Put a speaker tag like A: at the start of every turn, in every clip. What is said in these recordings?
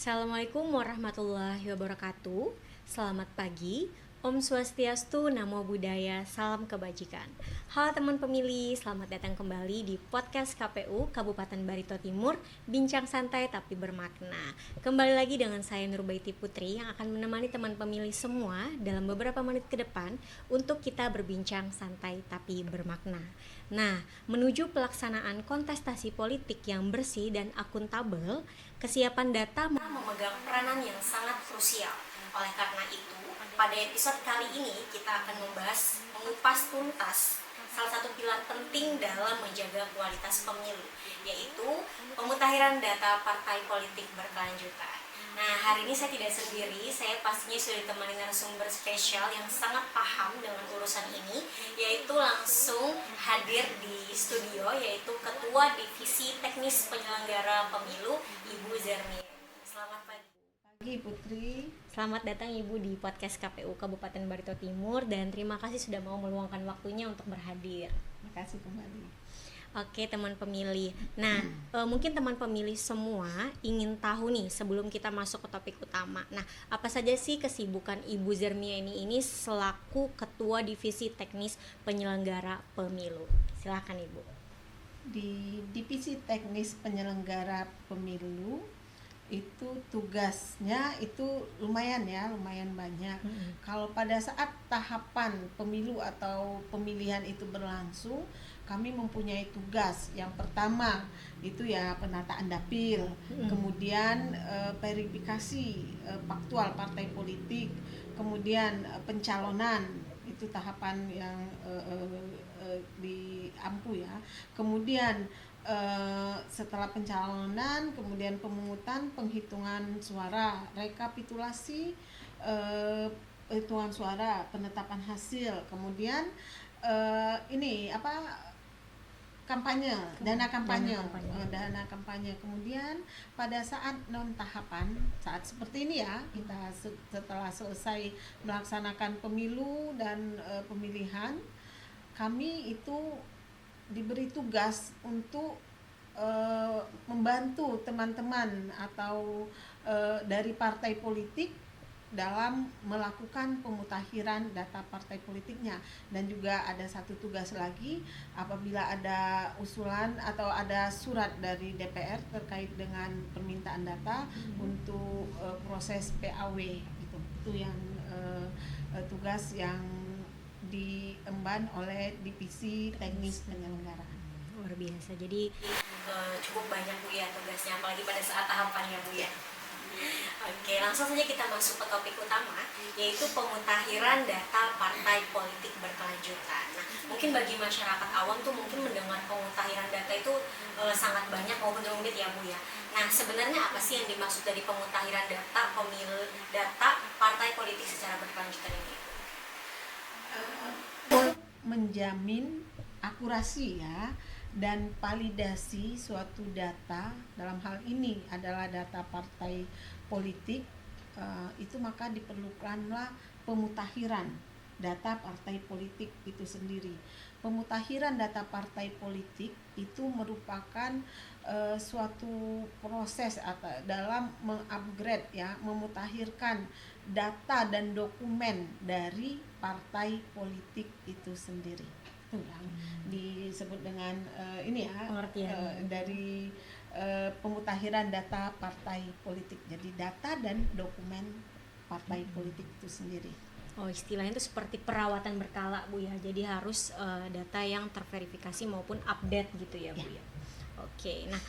A: Assalamualaikum warahmatullahi wabarakatuh. Selamat pagi, Om Swastiastu, Namo Buddhaya, salam kebajikan. Halo teman pemilih, selamat datang kembali di podcast KPU Kabupaten Barito Timur, bincang santai tapi bermakna. Kembali lagi dengan saya Nurbaiti Putri yang akan menemani teman pemilih semua dalam beberapa menit ke depan untuk kita berbincang santai tapi bermakna. Nah, menuju pelaksanaan kontestasi politik yang bersih dan akuntabel, kesiapan data memegang peranan yang sangat krusial. Oleh karena itu, pada episode kali ini kita akan mengupas tuntas salah satu pilar penting dalam menjaga kualitas pemilu, yaitu pemutakhiran data partai politik berkelanjutan. Nah, hari ini saya tidak sendiri, saya pastinya sudah ditemani narasumber spesial yang sangat paham dengan urusan ini, yaitu langsung hadir di studio, yaitu Ketua Divisi Teknis Penyelenggara Pemilu, Ibu Zermi. Selamat pagi
B: Putri.
A: Selamat datang Ibu di podcast KPU Kabupaten Barito Timur dan terima kasih sudah mau meluangkan waktunya untuk berhadir.
B: Terima kasih kembali.
A: Oke teman pemilih, nah mungkin teman pemilih semua ingin tahu nih sebelum kita masuk ke topik utama. Nah, apa saja sih kesibukan Ibu Zermieni ini selaku Ketua Divisi Teknis Penyelenggara Pemilu? Silakan Ibu.
B: Di Divisi Teknis Penyelenggara Pemilu itu tugasnya itu lumayan banyak. Kalau pada saat tahapan pemilu atau pemilihan itu berlangsung, kami mempunyai tugas. Yang pertama itu ya penataan dapil, kemudian verifikasi faktual partai politik, kemudian pencalonan, itu tahapan yang di AMPU ya. Kemudian setelah pencalonan, kemudian pemungutan, penghitungan suara, rekapitulasi hitungan suara, penetapan hasil, kemudian kampanye, dana kampanye. Kemudian pada saat non tahapan, saat seperti ini ya, kita setelah selesai melaksanakan pemilu dan pemilihan, kami itu diberi tugas untuk membantu teman-teman atau dari partai politik dalam melakukan pemutakhiran data partai politiknya. Dan juga ada satu tugas lagi, apabila ada usulan atau ada surat dari DPR terkait dengan permintaan data untuk proses PAW gitu. Itu yang tugas yang diemban oleh Divisi Teknis Penyelenggaraan.
A: Luar biasa, jadi cukup banyak Bu ya tugasnya, apalagi pada saat tahapannya Bu ya. Oke, langsung saja kita masuk ke topik utama, yaitu pemutakhiran data partai politik berkelanjutan. Nah, mungkin bagi masyarakat awam tuh mungkin mendengar pemutakhiran data itu sangat banyak maupun rumit ya Bu ya. Nah, sebenarnya apa sih yang dimaksud dari pemutakhiran data partai politik secara berkelanjutan ini?
B: Menjamin akurasi ya dan validasi suatu data, dalam hal ini adalah data partai politik, itu maka diperlukanlah pemutakhiran data partai politik itu sendiri. Pemutakhiran data partai politik itu merupakan suatu proses atau dalam mengupgrade ya, memutakhirkan data dan dokumen dari partai politik itu sendiri. Itu yang disebut dengan dari pemutakhiran data partai politik. Jadi data dan dokumen partai politik itu sendiri.
A: Oh, istilahnya itu seperti perawatan berkala Bu ya. Jadi harus data yang terverifikasi maupun update gitu ya Bu ya. Oke, nah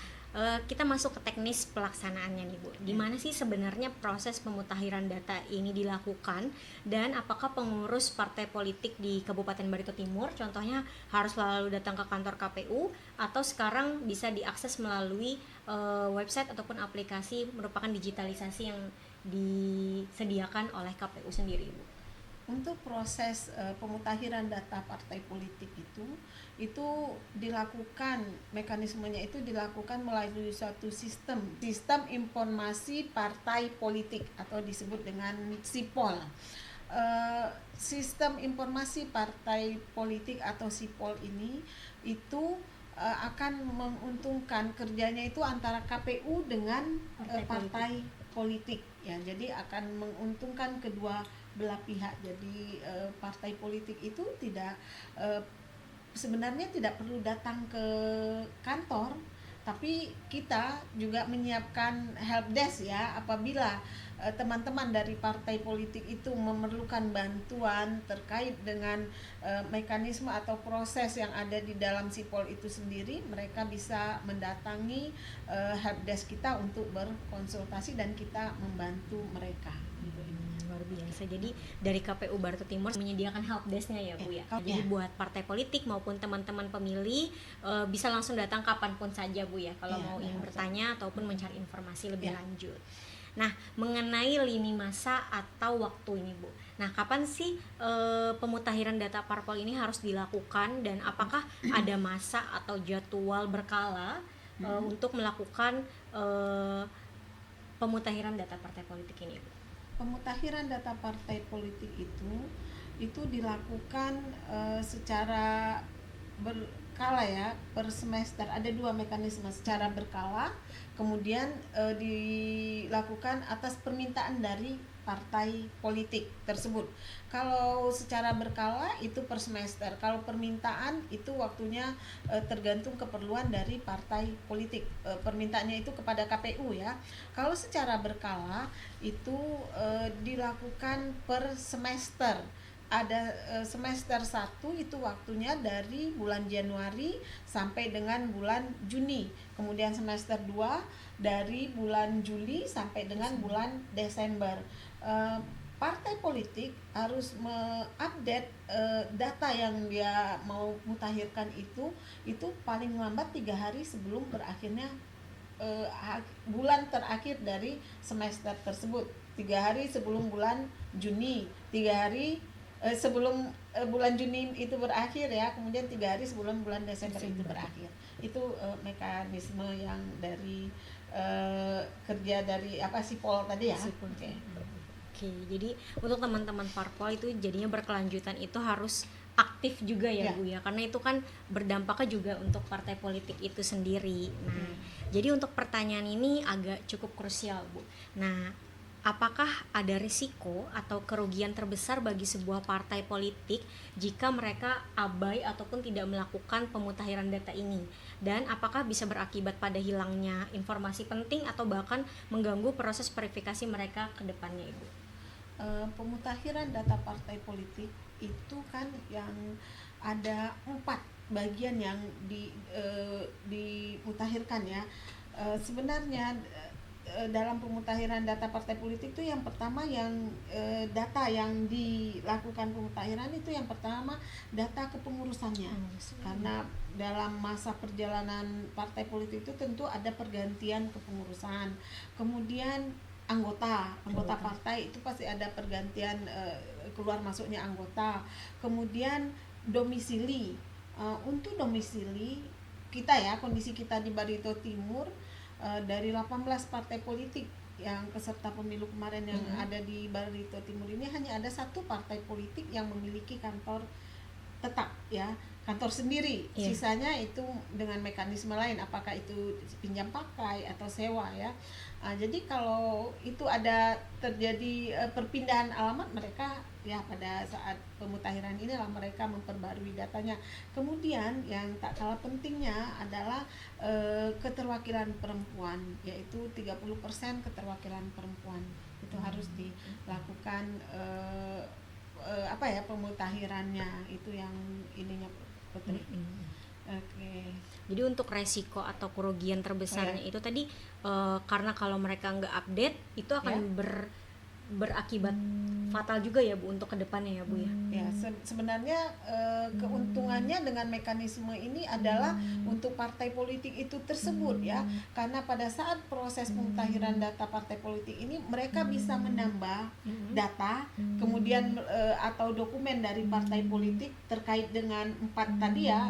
A: kita masuk ke teknis pelaksanaannya nih Bu. Di mana sih sebenarnya proses pemutakhiran data ini dilakukan dan apakah pengurus partai politik di Kabupaten Barito Timur contohnya harus selalu datang ke kantor KPU atau sekarang bisa diakses melalui website ataupun aplikasi merupakan digitalisasi yang disediakan oleh KPU sendiri Bu?
B: Untuk proses pemutakhiran data partai politik itu dilakukan, mekanismenya itu dilakukan melalui suatu sistem informasi partai politik atau disebut dengan SIPOL. Sistem informasi partai politik atau SIPOL ini itu akan menguntungkan kerjanya itu antara KPU dengan partai politik ya, jadi akan menguntungkan kedua belah pihak. Jadi partai politik itu tidak sebenarnya tidak perlu datang ke kantor, tapi kita juga menyiapkan helpdesk ya, apabila teman-teman dari partai politik itu memerlukan bantuan terkait dengan mekanisme atau proses yang ada di dalam sipol itu sendiri, mereka bisa mendatangi helpdesk kita untuk berkonsultasi dan kita membantu mereka.
A: Luar biasa. Jadi dari KPU Barito Timur menyediakan helpdesk-nya ya Bu ya. Jadi buat partai politik maupun teman-teman pemilih bisa langsung datang kapanpun saja Bu ya, kalau mau ingin bertanya ataupun mencari informasi lebih lanjut. Nah, mengenai lini masa atau waktu ini Bu, nah kapan sih pemutakhiran data parpol ini harus dilakukan, dan apakah ada masa atau jadwal berkala untuk melakukan pemutakhiran data partai politik ini Bu?
B: Pemutakhiran data partai politik itu dilakukan secara berkala ya, per semester. Ada 2 mekanisme, secara berkala, kemudian dilakukan atas permintaan dari partai politik tersebut. Kalau secara berkala itu per semester, kalau permintaan itu waktunya tergantung keperluan dari partai politik. Permintaannya itu kepada KPU ya. Kalau secara berkala itu dilakukan per semester. Ada semester 1 itu waktunya dari bulan Januari sampai dengan bulan Juni. Kemudian semester 2 dari bulan Juli sampai dengan bulan Desember. Partai politik harus mengupdate data yang dia mau mutakhirkan itu paling lambat 3 hari sebelum berakhirnya bulan terakhir dari semester tersebut. 3 hari sebelum bulan Juni, 3 hari sebelum bulan Juni itu berakhir ya, kemudian 3 hari sebelum bulan Desember itu berakhir. Itu mekanisme yang dari kerja dari sipol tadi ya.
A: Oke, jadi untuk teman-teman parpol itu jadinya berkelanjutan itu harus aktif juga ya Bu ya, karena itu kan berdampaknya juga untuk partai politik itu sendiri. Nah, jadi untuk pertanyaan ini agak cukup krusial Bu. Nah, apakah ada risiko atau kerugian terbesar bagi sebuah partai politik jika mereka abai ataupun tidak melakukan pemutakhiran data ini? Dan apakah bisa berakibat pada hilangnya informasi penting atau bahkan mengganggu proses verifikasi mereka ke depannya Ibu?
B: Pemutakhiran data partai politik itu kan yang ada 4 bagian yang dimutakhirkan ya. Sebenarnya dalam pemutakhiran data partai politik itu yang pertama yang data yang dilakukan pemutakhiran itu yang pertama data kepengurusannya. Karena dalam masa perjalanan partai politik itu tentu ada pergantian kepengurusan. Kemudian anggota partai itu pasti ada pergantian keluar masuknya anggota. Kemudian domisili. Untuk domisili kita ya, kondisi kita di Barito Timur, dari 18 partai politik yang peserta pemilu kemarin yang ada di Barito Timur ini hanya ada 1 partai politik yang memiliki kantor tetap ya, kantor sendiri. Sisanya itu dengan mekanisme lain, apakah itu pinjam pakai atau sewa ya. Jadi kalau itu ada terjadi perpindahan alamat, mereka ya pada saat pemutakhiran inilah mereka memperbarui datanya. Kemudian yang tak kalah pentingnya adalah keterwakilan perempuan, yaitu 30% keterwakilan perempuan itu harus dilakukan pemutakhirannya, itu yang ininya Putri. Oke.
A: Jadi untuk resiko atau kerugian terbesarnya itu tadi karena kalau mereka nggak update itu akan berakibat fatal juga ya Bu untuk kedepannya ya Bu ya.
B: Ya sebenarnya keuntungannya dengan mekanisme ini adalah untuk partai politik itu tersebut ya, karena pada saat proses pemutakhiran data partai politik ini mereka bisa menambah data kemudian atau dokumen dari partai politik terkait dengan 4 tadi ya,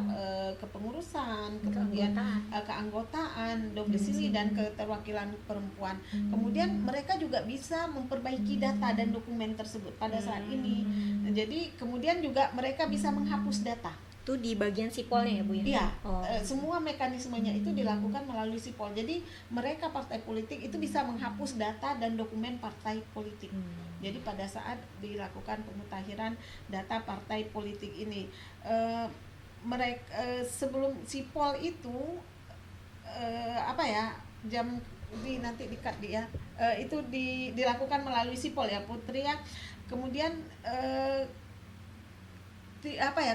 B: kepengurusan, kemudian keanggotaan, domisili dan keterwakilan perempuan. Kemudian mereka juga bisa memperbaiki data dan dokumen tersebut pada saat ini. Jadi kemudian juga mereka bisa menghapus data.
A: Itu di bagian sipolnya ya Bu ya?
B: Iya,
A: Oh.
B: semua mekanismenya itu dilakukan melalui sipol. Jadi mereka partai politik itu bisa menghapus data dan dokumen partai politik. Jadi pada saat dilakukan pemutahiran data partai politik ini, mereka sebelum sipol itu jam nanti dikat dia itu dilakukan melalui sipol ya Putri ya. Kemudian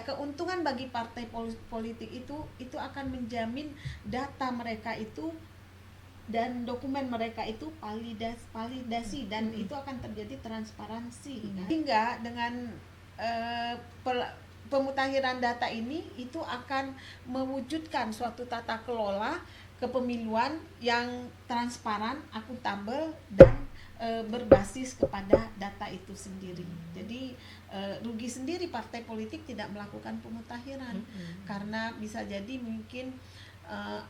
B: keuntungan bagi partai politik itu akan menjamin data mereka itu dan dokumen mereka itu validasi dan itu akan terjadi transparansi hingga dengan pemutahiran data ini itu akan mewujudkan suatu tata kelola kepemiluan yang transparan, akuntabel dan berbasis kepada data itu sendiri. Jadi rugi sendiri partai politik tidak melakukan pemutahiran karena bisa jadi mungkin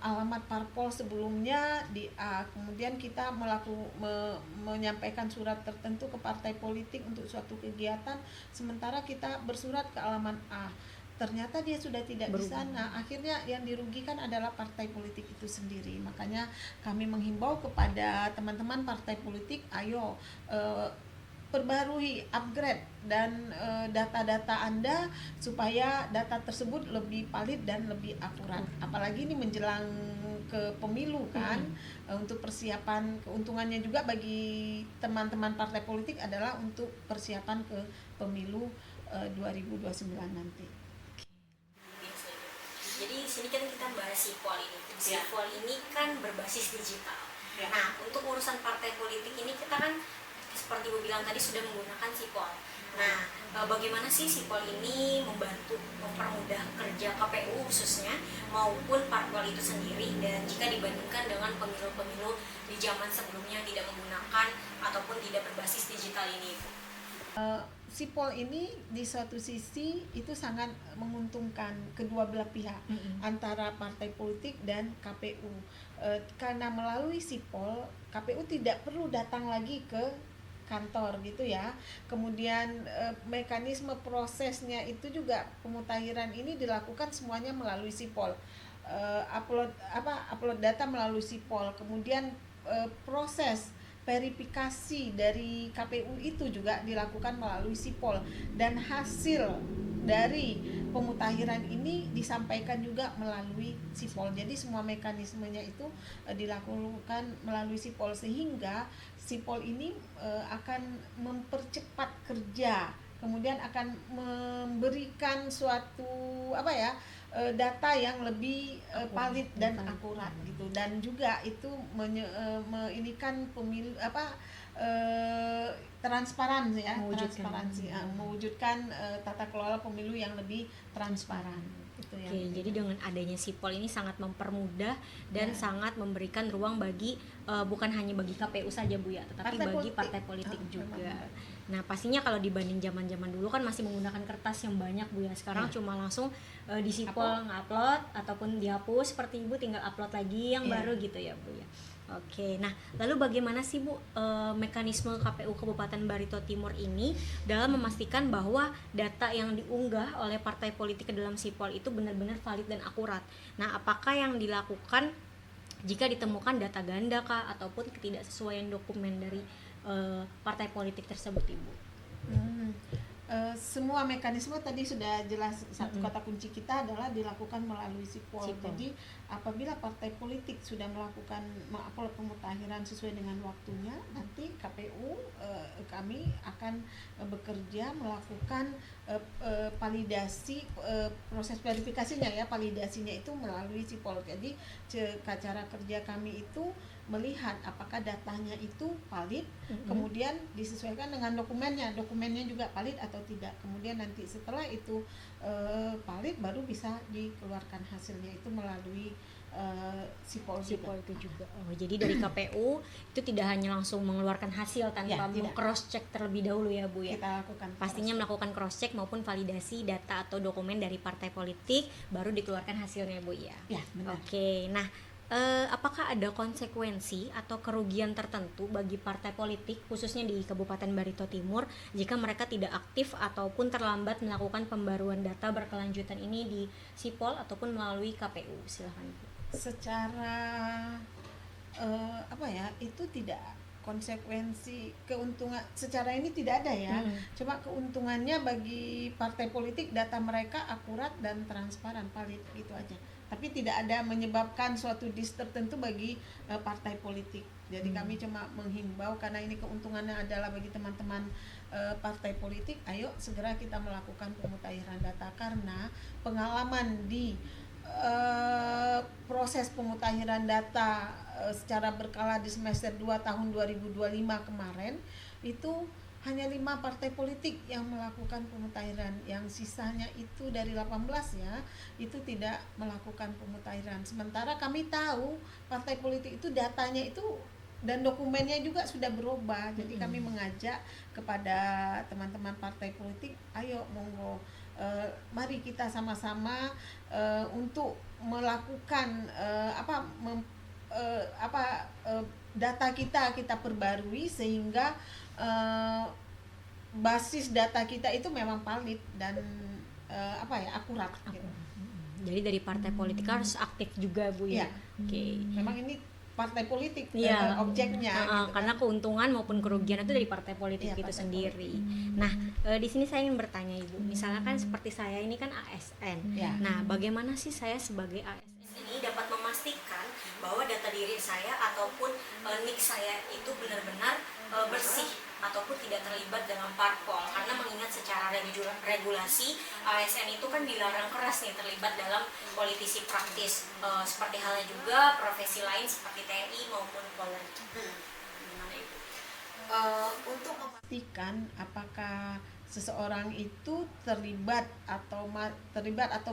B: alamat parpol sebelumnya di A, kemudian kita menyampaikan surat tertentu ke partai politik untuk suatu kegiatan, sementara kita bersurat ke alamat A, ternyata dia sudah tidak di sana. Akhirnya yang dirugikan adalah partai politik itu sendiri. Makanya kami menghimbau kepada teman-teman partai politik, ayo perbarui, upgrade dan data-data Anda supaya data tersebut lebih valid dan lebih akurat. Apalagi ini menjelang ke pemilu kan, untuk persiapan. Keuntungannya juga bagi teman-teman partai politik adalah untuk persiapan ke pemilu 2029 nanti.
A: Jadi di sini kan kita bahas sipol ini. Sipol ini kan berbasis digital. Nah, untuk urusan partai politik ini kita kan seperti Bu bilang tadi sudah menggunakan sipol. Nah, bagaimana sih sipol ini membantu mempermudah kerja KPU khususnya maupun parpol itu sendiri, dan jika dibandingkan dengan pemilu-pemilu di zaman sebelumnya tidak menggunakan ataupun tidak berbasis digital ini?
B: Sipol ini di suatu sisi itu sangat menguntungkan kedua belah pihak, antara partai politik dan KPU, karena melalui sipol KPU tidak perlu datang lagi ke kantor gitu ya. Kemudian mekanisme prosesnya itu juga pemutahiran ini dilakukan semuanya melalui sipol, upload data melalui sipol, kemudian proses verifikasi dari KPU itu juga dilakukan melalui sipol, dan hasil dari pemutahiran ini disampaikan juga melalui sipol. Jadi semua mekanismenya itu dilakukan melalui sipol, sehingga sipol ini akan mempercepat kerja, kemudian akan memberikan suatu data yang lebih valid dan akurat gitu, dan juga itu menginikan pemilu transparansi ya, mewujudkan tata kelola pemilu yang lebih transparan.
A: Oke, jadi dengan adanya sipol ini sangat mempermudah dan sangat memberikan ruang bagi bukan hanya bagi KPU saja Bu ya, tetapi bagi partai politik juga. Nah, pastinya kalau dibanding zaman-zaman dulu kan masih menggunakan kertas yang banyak Bu ya. Sekarang cuma langsung di sipol nge-upload ataupun dihapus, seperti Ibu tinggal upload lagi yang baru gitu ya Bu ya. Oke, nah lalu bagaimana sih Bu mekanisme KPU Kabupaten Barito Timur ini dalam memastikan bahwa data yang diunggah oleh partai politik ke dalam sipol itu benar-benar valid dan akurat? Nah, apakah yang dilakukan jika ditemukan data ganda kah ataupun ketidaksesuaian dokumen dari partai politik tersebut Ibu?
B: Semua mekanisme tadi sudah jelas. Satu kata kunci kita adalah dilakukan melalui sipol. Jadi apabila partai politik sudah mengupload pemutahiran sesuai dengan waktunya, nanti KPU kami akan bekerja melakukan validasi, proses verifikasinya ya, validasinya itu melalui sipol. Jadi cara kerja kami itu melihat apakah datanya itu valid, kemudian disesuaikan dengan dokumennya juga valid atau tidak. Kemudian nanti setelah itu valid baru bisa dikeluarkan hasilnya itu melalui sipol
A: itu juga. Oh, jadi dari KPU itu tidak hanya langsung mengeluarkan hasil tanpa cross check terlebih dahulu ya Bu ya.
B: Kita lakukan
A: pastinya melakukan cross check maupun validasi data atau dokumen dari partai politik baru dikeluarkan hasilnya Bu ya.
B: Ya, benar.
A: Oke, nah apakah ada konsekuensi atau kerugian tertentu bagi partai politik khususnya di Kabupaten Barito Timur jika mereka tidak aktif ataupun terlambat melakukan pembaruan data berkelanjutan ini di Sipol ataupun melalui KPU? Silahkan Ibu.
B: Secara itu tidak konsekuensi keuntungan secara ini tidak ada ya. Cuma keuntungannya bagi partai politik data mereka akurat dan transparan, valid gitu aja. Tapi tidak ada menyebabkan suatu tertentu bagi partai politik. Jadi kami cuma menghimbau karena ini keuntungannya adalah bagi teman-teman partai politik, ayo segera kita melakukan pemutahiran data karena pengalaman di proses pemutahiran data secara berkala di semester 2 tahun 2025 kemarin itu hanya 5 partai politik yang melakukan pemutahiran, yang sisanya itu dari 18 ya, itu tidak melakukan pemutahiran. Sementara kami tahu partai politik itu datanya itu dan dokumennya juga sudah berubah. Jadi kami mengajak kepada teman-teman partai politik, ayo monggo mari kita sama-sama untuk melakukan data kita perbarui sehingga basis data kita itu memang valid dan akurat. Gitu.
A: Jadi dari partai politik harus aktif juga Bu ya. Oke.
B: Memang ini partai politik objeknya.
A: Gitu, karena keuntungan maupun kerugian itu dari partai politik itu sendiri. Nah, di sini saya ingin bertanya Ibu. Misalnya kan seperti saya ini kan ASN. Nah, bagaimana sih saya sebagai ASN ini dapat memastikan bahwa data diri saya ataupun NIK saya itu benar-benar bersih ataupun tidak terlibat dalam parpol, karena mengingat secara regulasi ASN itu kan dilarang keras nih terlibat dalam politisi praktis, seperti halnya juga profesi lain seperti TNI maupun Polri. Gimana Ibu? Untuk memastikan apakah seseorang itu terlibat atau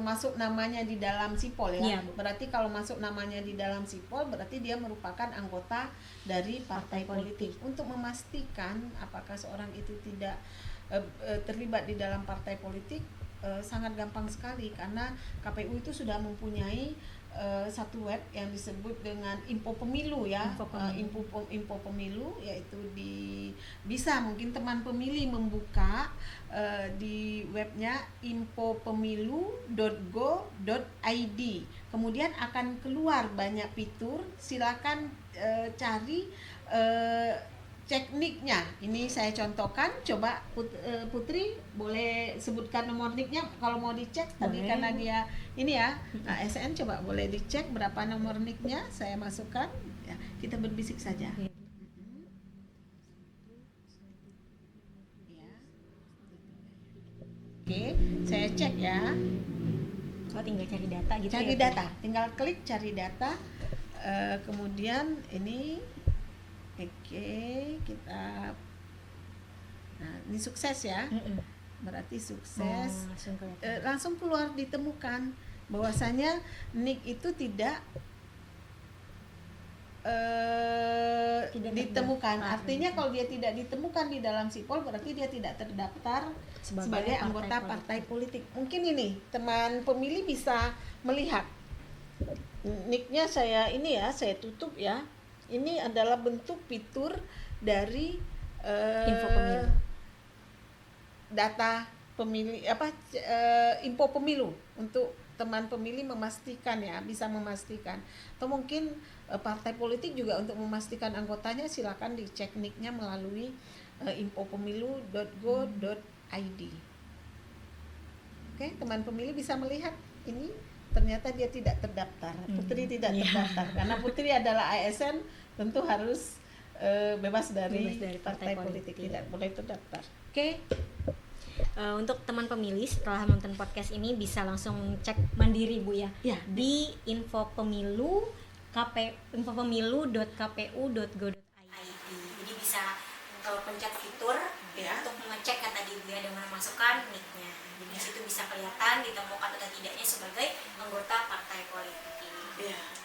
A: masuk namanya di dalam Sipol ya. Berarti kalau masuk namanya di dalam Sipol berarti dia merupakan anggota dari partai politik. Untuk memastikan apakah seorang itu tidak terlibat di dalam partai politik sangat gampang sekali karena KPU itu sudah mempunyai satu web yang disebut dengan Info Pemilu ya. Info Pemilu yaitu bisa mungkin teman pemilih membuka di webnya infopemilu.go.id. Kemudian akan keluar banyak fitur, silakan cari cek NIK-nya. Ini saya contohkan, coba Putri boleh sebutkan nomor NIK-nya kalau mau dicek tadi karena dia ini ya. ASN coba boleh dicek berapa nomor NIK-nya, saya masukkan. Ya, kita berbisik saja. Oke, saya cek ya. Tinggal cari data gitu.
B: Cari data, tinggal klik cari data. Kemudian ini kita ini sukses ya. Berarti sukses. Langsung keluar ditemukan bahwasanya NIK itu tidak ditemukan. Artinya kalau dia tidak ditemukan di dalam Sipol berarti dia tidak terdaftar sebagai anggota partai politik. Mungkin ini teman pemilih bisa melihat NIK-nya saya tutup ya. Ini adalah bentuk fitur dari
A: Info Pemilu.
B: Data pemilih info pemilu untuk teman pemilih memastikan ya, bisa memastikan. Atau mungkin partai politik juga untuk memastikan anggotanya silakan dicek NIK-nya melalui infopemilu.go.id. Oke, teman pemilih bisa melihat ini ternyata dia tidak terdaftar. Putri tidak terdaftar karena Putri adalah ASN, tentu harus bebas dari partai politik, tidak boleh terdaftar. Oke.
A: Untuk teman pemilih setelah nonton podcast ini bisa langsung cek mandiri Bu ya. Di infopemilu.kpu.go.id. Jadi bisa pencet fitur untuk mengecek kan tadi Bu ya, dengan memasukkan NIK-nya. Jadi di situ bisa kelihatan ditemukan atau tidaknya sebagai anggota partai politik.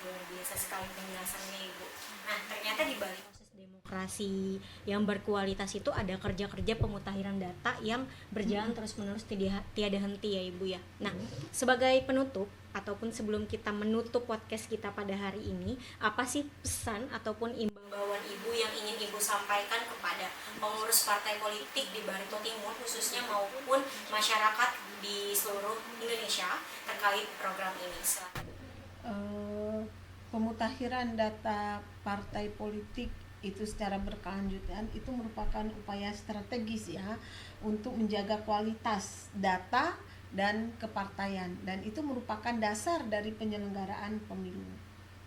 A: Luar biasa sekali penjelasannya Ibu. Nah, ternyata di balik proses demokrasi demokrasi yang berkualitas itu ada kerja-kerja pemutahiran data yang berjalan terus-menerus tiada henti ya Ibu ya. Nah, sebagai penutup ataupun sebelum kita menutup podcast kita pada hari ini, apa sih pesan ataupun imbauan Ibu yang ingin Ibu sampaikan kepada pengurus partai politik di Barito Timur khususnya maupun masyarakat di seluruh Indonesia terkait program ini?
B: Pemutakhiran data partai politik itu secara berkelanjutan itu merupakan upaya strategis ya untuk menjaga kualitas data dan kepartaian, dan itu merupakan dasar dari penyelenggaraan pemilu.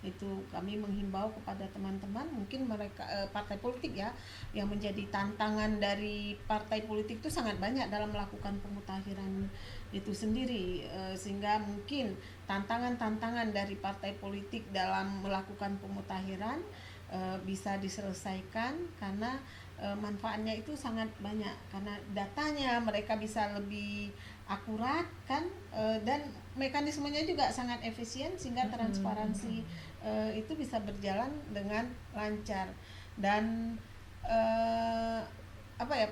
B: Itu kami menghimbau kepada teman-teman, mungkin mereka partai politik ya, yang menjadi tantangan dari partai politik itu sangat banyak dalam melakukan pemutakhiran itu sendiri, sehingga mungkin tantangan-tantangan dari partai politik dalam melakukan pemutakhiran bisa diselesaikan karena manfaatnya itu sangat banyak, karena datanya mereka bisa lebih akurat kan, dan mekanismenya juga sangat efisien sehingga transparansi itu bisa berjalan dengan lancar, dan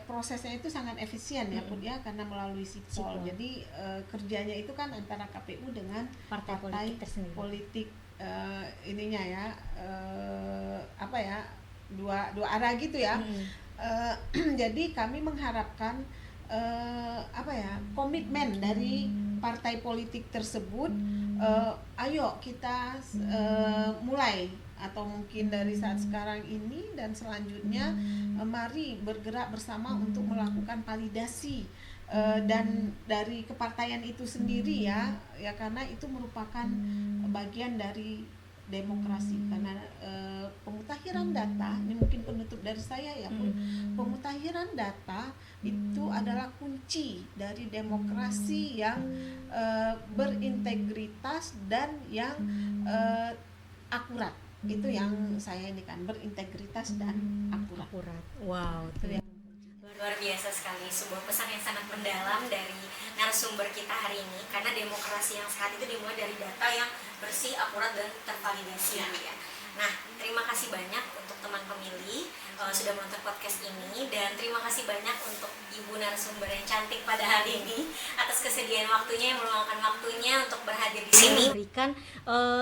B: prosesnya itu sangat efisien ya Put ya, karena melalui sipol. Jadi kerjanya itu kan antara KPU dengan partai politik ininya ya, dua arah gitu ya. Jadi kami mengharapkan komitmen dari partai politik tersebut. Ayo kita mulai, atau mungkin dari saat sekarang ini dan selanjutnya mari bergerak bersama untuk melakukan validasi dan dari kepartaian itu sendiri ya karena itu merupakan bagian dari demokrasi, karena pemutakhiran data ini mungkin penutup dari saya ya Pun. Pemutakhiran data itu adalah kunci dari demokrasi yang berintegritas dan yang akurat. Itu yang saya ini kan, berintegritas dan akurat.
A: Wow, itu ya. Luar biasa sekali, sebuah pesan yang sangat mendalam dari narasumber kita hari ini, karena demokrasi yang sehat itu dimulai dari data yang bersih, akurat, dan tervalidasi ya. Nah, terima kasih banyak untuk teman pemilih sudah menonton podcast ini, dan terima kasih banyak untuk Ibu narasumber yang cantik pada hari ini atas kesediaan waktunya, yang meluangkan waktunya untuk berhadir di sini, memberikan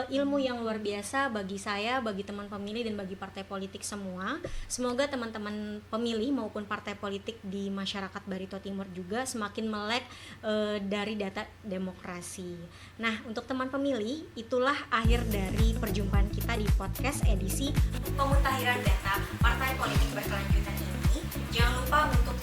A: ilmu yang luar biasa bagi saya, bagi teman pemilih, dan bagi partai politik semua. Semoga teman-teman pemilih maupun partai politik di masyarakat Barito Timur juga semakin melek dari data demokrasi. Nah, untuk teman pemilih, itulah akhir dari perjumpaan kita di podcast edisi Pemutakhiran Data Partai Politik Berkelanjutan ini. Jangan lupa untuk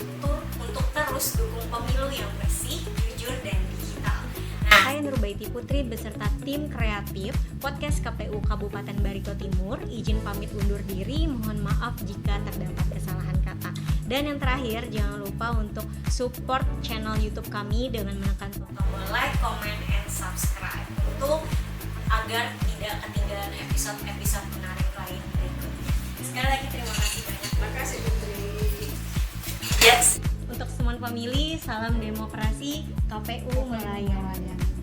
A: terus dukung pemilu yang bersih, jujur, dan digital. Nah, saya Nurbaiti Putri beserta tim kreatif podcast KPU Kabupaten Barito Timur izin pamit undur diri. Mohon maaf jika terdapat kesalahan kata. Dan yang terakhir, jangan lupa untuk support channel YouTube kami dengan menekan tombol like, comment, and subscribe untuk agar tidak ketinggalan episode-episode menarik lain berikutnya. Sekali lagi terima kasih banyak.
B: Terima kasih Putri.
A: Yes. Untuk teman pemilih, salam demokrasi, KPU melayani.